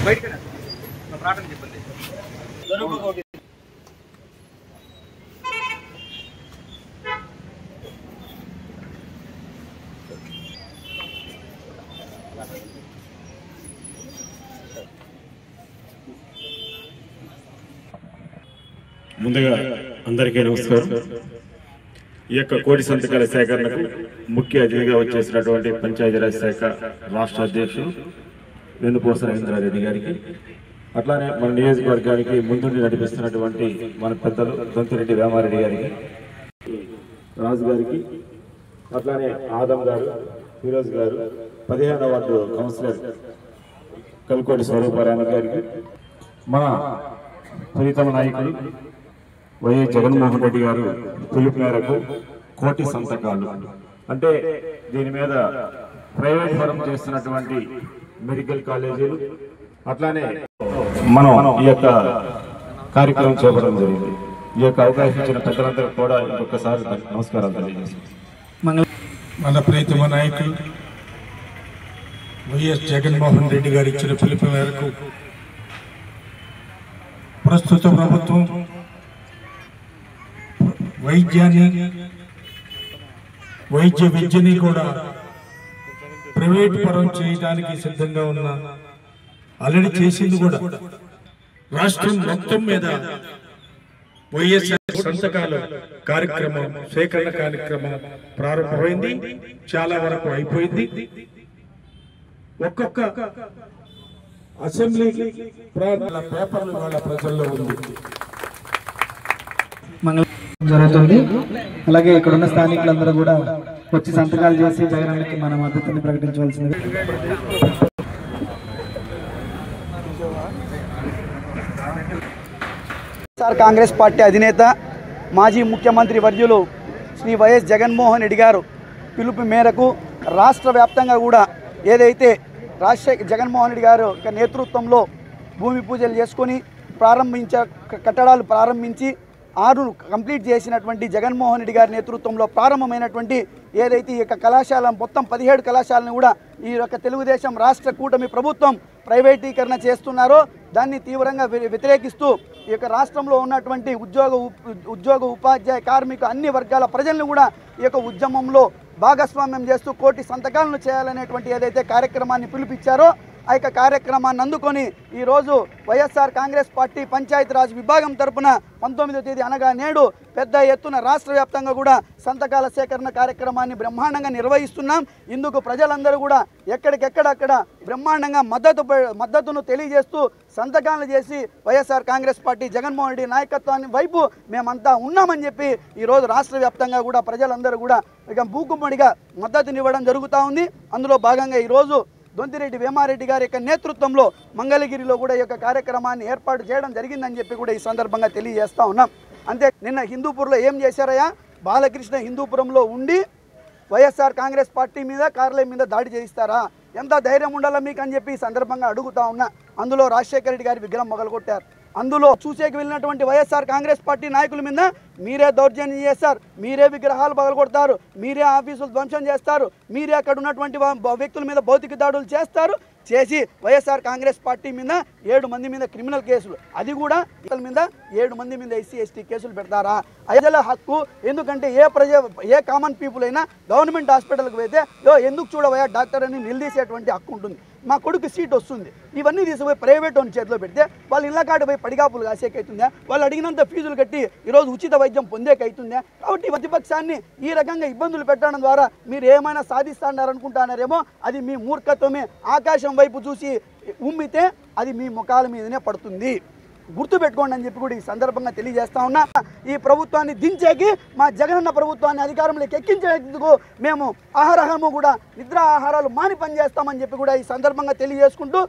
ముందుగా అందరికీ నమస్కారం. ఈ యొక్క కోటి సంతకాల సేకరణకు ముఖ్య అతిథిగా వచ్చేసినటువంటి పంచాయతీరాజ్ శాఖ రాష్ట్ర అధ్యక్షుడు వెన్నుపూస రవీంద్రారెడ్డి గారికి, అట్లానే మన నియోజకవర్గానికి ముందుండి నడిపిస్తున్నటువంటి మన పెద్దలు దొంతిరెడ్డి వేమారెడ్డి గారికి, రాజు గారికి, అట్లానే ఆదం గారు, ఫిరోజ్ గారు, 15వ వార్డు కౌన్సిలర్ కల్కోటి స్వరూపారాయణ గారికి, మన ప్రీతమ నాయకులు వైఎస్ జగన్మోహన్ రెడ్డి గారు పిలుపు మేరకు కోటి సంతకాలు అంటే దీని మీద ప్రైవేట్ పరం చేస్తున్నటువంటి మెడికల్ కాలేజీలు, అట్లానే మనం ఈ యొక్క కార్యక్రమం చేపట్టడం జరిగింది. ఈ యొక్క అవకాశం ఇచ్చిన పెద్దలందరికీ కూడా ఇంకొకసారి నమస్కారాలు తెలియజేస్తున్నాం. మన ప్రీతమ నాయకులు వైఎస్ జగన్మోహన్ రెడ్డి గారు ఇచ్చిన పిలుపు మేరకు ప్రస్తుత ప్రభుత్వం వైద్య విద్యని కూడా ప్రైవేట్ పరం చేయడానికి సిద్ధంగా ఉన్న ఆల్రెడీ చేసింది కూడా. రాష్ట్రం మొత్తం మీద వైఎస్ఆర్ సంతకాల కార్యక్రమం, సేకరణ కార్యక్రమం ప్రారంభమైంది. చాలా వరకు అయిపోయింది. ఒక్కొక్క అసెంబ్లీ పేపర్లు వాళ్ళ ప్రజల్లో ఉంది జరుగుతుంది. అలాగే ఇక్కడ ఉన్న స్థానికులందరూ కూడా వచ్చి సంతకాలు చేసి జగనన్నకి మన మద్దతుని ప్రకటించవలసింది. కాంగ్రెస్ పార్టీ అధినేత మాజీ ముఖ్యమంత్రి వర్యులు శ్రీ వైఎస్ జగన్మోహన్ రెడ్డి గారు పిలుపు మేరకు రాష్ట్ర వ్యాప్తంగా కూడా ఏదైతే జగన్మోహన్ రెడ్డి గారు నేతృత్వంలో భూమి పూజలు చేసుకొని కట్టడాలు ప్రారంభించి 6 కంప్లీట్ చేసినటువంటి జగన్మోహన్ రెడ్డి గారి నేతృత్వంలో ప్రారంభమైనటువంటి ఏదైతే ఈ యొక్క కళాశాల మొత్తం 17 కళాశాలను కూడా ఈ యొక్క తెలుగుదేశం రాష్ట్ర కూటమి ప్రభుత్వం ప్రైవేటీకరణ చేస్తున్నారో దాన్ని తీవ్రంగా వ్యతిరేకిస్తూ ఈ యొక్క రాష్ట్రంలో ఉన్నటువంటి ఉద్యోగ ఉపాధ్యాయ కార్మిక అన్ని వర్గాల ప్రజలను కూడా ఈ యొక్క ఉద్యమంలో భాగస్వామ్యం చేస్తూ కోటి సంతకాలను చేయాలనేటువంటి ఏదైతే కార్యక్రమాన్ని పిలుపిచ్చారో ఆ యొక్క కార్యక్రమాన్ని అందుకొని ఈరోజు వైఎస్ఆర్ కాంగ్రెస్ పార్టీ పంచాయతీరాజ్ విభాగం తరపున 19వ తేదీ అనగా నేడు పెద్ద ఎత్తున రాష్ట్ర వ్యాప్తంగా కూడా సంతకాల సేకరణ కార్యక్రమాన్ని బ్రహ్మాండంగా నిర్వహిస్తున్నాం. ఇందుకు ప్రజలందరూ కూడా ఎక్కడికెక్కడక్కడ బ్రహ్మాండంగా మద్దతును తెలియజేస్తూ సంతకాలు చేసి వైఎస్ఆర్ కాంగ్రెస్ పార్టీ జగన్మోహన్ రెడ్డి నాయకత్వాన్ని వైపు మేమంతా ఉన్నామని చెప్పి ఈరోజు రాష్ట్ర వ్యాప్తంగా కూడా ప్రజలందరూ కూడా ఇక మూకుమ్మడిగా మద్దతునివ్వడం జరుగుతూ ఉంది. అందులో భాగంగా ఈరోజు దొంతిరెడ్డి వేమారెడ్డి గారి యొక్క నేతృత్వంలో మంగళగిరిలో కూడా ఈ యొక్క కార్యక్రమాన్ని ఏర్పాటు చేయడం జరిగిందని చెప్పి కూడా ఈ సందర్భంగా తెలియజేస్తూ ఉన్నాం. అంతే నిన్న హిందూపూర్లో ఏం చేశారయ్యా, బాలకృష్ణ హిందూపురంలో ఉండి వైఎస్ఆర్ కాంగ్రెస్ పార్టీ మీద కార్యాలయం మీద దాడి చేయిస్తారా? ఎంత ధైర్యం ఉండాలా మీకు అని చెప్పి ఈ సందర్భంగా అడుగుతా ఉన్నా. అందులో రాజశేఖర రెడ్డి గారి విగ్రహం మొగలగొట్టారు. అందులో చూసేకి వెళ్ళినటువంటి వైఎస్ఆర్ కాంగ్రెస్ పార్టీ నాయకుల మీద మీరే దౌర్జన్యం చేస్తారు, మీరే విగ్రహాలు పగలగొడతారు, మీరే ఆఫీసులు ధ్వంసం చేస్తారు, మీరే అక్కడ ఉన్నటువంటి వ్యక్తుల మీద భౌతిక దాడులు చేసి వైఎస్ఆర్ కాంగ్రెస్ పార్టీ మీద 7 మంది మీద క్రిమినల్ కేసులు, అది కూడా మీద 7 మంది మీద SC ST కేసులు పెడతారా? ప్రజల హక్కు. ఎందుకంటే ఏ కామన్ పీపుల్ అయినా గవర్నమెంట్ హాస్పిటల్కి పోతే ఎందుకు చూడవయ్యా డాక్టర్ అని నిలదీసేటువంటి హక్కు ఉంటుంది. మా కొడుకు సీట్ వస్తుంది, ఇవన్నీ తీసుకుపోయి ప్రైవేట్ ఓన్ చేతిలో పెడితే వాళ్ళు ఇళ్ళ కాడ పోయి పడిగాపులు కాసేకైతుందా? వాళ్ళు అడిగినంత ఫీజులు కట్టి ఈరోజు ఉచిత వైద్యం పొందేకైతుందా? కాబట్టి ప్రతిపక్షాన్ని ఈ రకంగా ఇబ్బందులు పెట్టడం ద్వారా మీరు ఏమైనా సాధిస్తారనుకుంటున్నారేమో, అది మీ మూర్ఖత్వమే. ఆకాశం వైపు చూసి ఉమ్మితే అది మీ ముఖాల మీదనే పడుతుంది. గుర్తుపెట్టుకోండి అని చెప్పి కూడా ఈ సందర్భంగా తెలియజేస్తా ఉన్నా. ఈ ప్రభుత్వాన్ని దించేకి మా జగనన్న ప్రభుత్వాన్ని అధికారంలోకి ఎక్కించేందుకు మేము ఆహారము కూడా నిద్ర ఆహారాలు మాని పనిచేస్తామని చెప్పి కూడా ఈ సందర్భంగా తెలియజేసుకుంటూ